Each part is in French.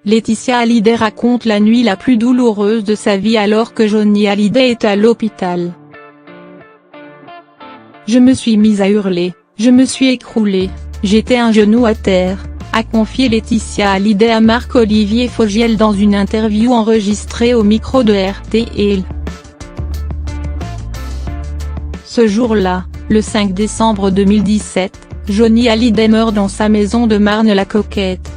Laetitia Hallyday raconte la nuit la plus douloureuse de sa vie alors que Johnny Hallyday est à l'hôpital. Je me suis mise à hurler, je me suis écroulée, j'étais un genou à terre, a confié Laetitia Hallyday à Marc-Olivier Fogiel dans une interview enregistrée au micro de RTL. Ce jour-là, le 5 décembre 2017, Johnny Hallyday meurt dans sa maison de Marne-la-Coquette.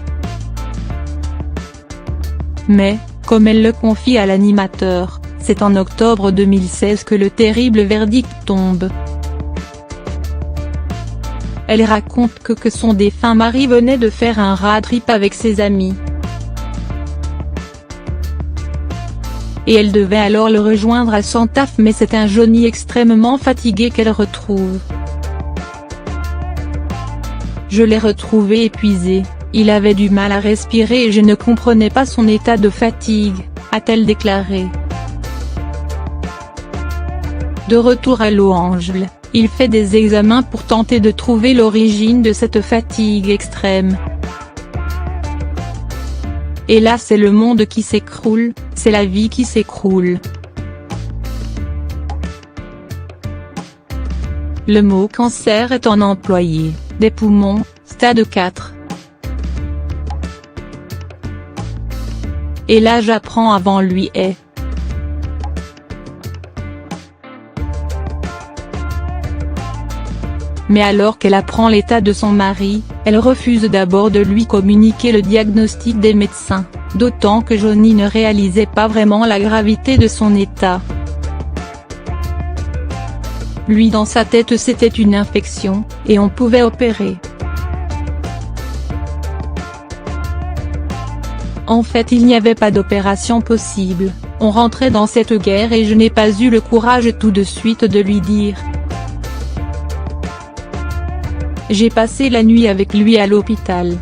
Mais, comme elle le confie à l'animateur, c'est en octobre 2016 que le terrible verdict tombe. Elle raconte que son défunt mari venait de faire un road trip avec ses amis. Et elle devait alors le rejoindre à Santa Fe, mais c'est un Johnny extrêmement fatigué qu'elle retrouve. Je l'ai retrouvé épuisé, il avait du mal à respirer et je ne comprenais pas son état de fatigue, a-t-elle déclaré. De retour à Los Angeles, il fait des examens pour tenter de trouver l'origine de cette fatigue extrême. Et là c'est le monde qui s'écroule, c'est la vie qui s'écroule. Le mot cancer est en employé, des poumons, stade 4. Et là j'apprends avant lui est. Mais alors qu'elle apprend l'état de son mari, elle refuse d'abord de lui communiquer le diagnostic des médecins, d'autant que Johnny ne réalisait pas vraiment la gravité de son état. Lui dans sa tête c'était une infection, et on pouvait opérer. En fait il n'y avait pas d'opération possible, on rentrait dans cette guerre et je n'ai pas eu le courage tout de suite de lui dire. J'ai passé la nuit avec lui à l'hôpital.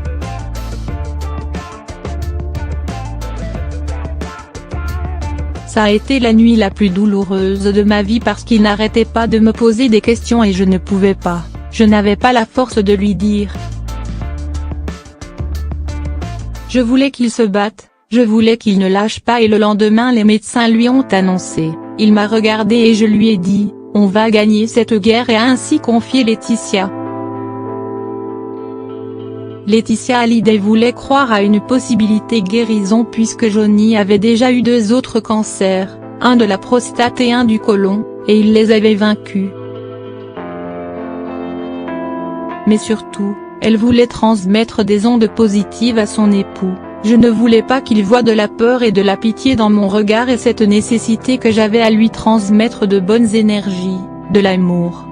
Ça a été la nuit la plus douloureuse de ma vie parce qu'il n'arrêtait pas de me poser des questions et je ne pouvais pas, je n'avais pas la force de lui dire. Je voulais qu'il se batte, je voulais qu'il ne lâche pas et le lendemain les médecins lui ont annoncé, il m'a regardé et je lui ai dit, on va gagner cette guerre et a ainsi confié Laetitia. Laetitia Hallyday voulait croire à une possibilité guérison puisque Johnny avait déjà eu 2 autres cancers, un de la prostate et un du côlon, et il les avait vaincus. Mais surtout, elle voulait transmettre des ondes positives à son époux, je ne voulais pas qu'il voie de la peur et de la pitié dans mon regard et cette nécessité que j'avais à lui transmettre de bonnes énergies, de l'amour.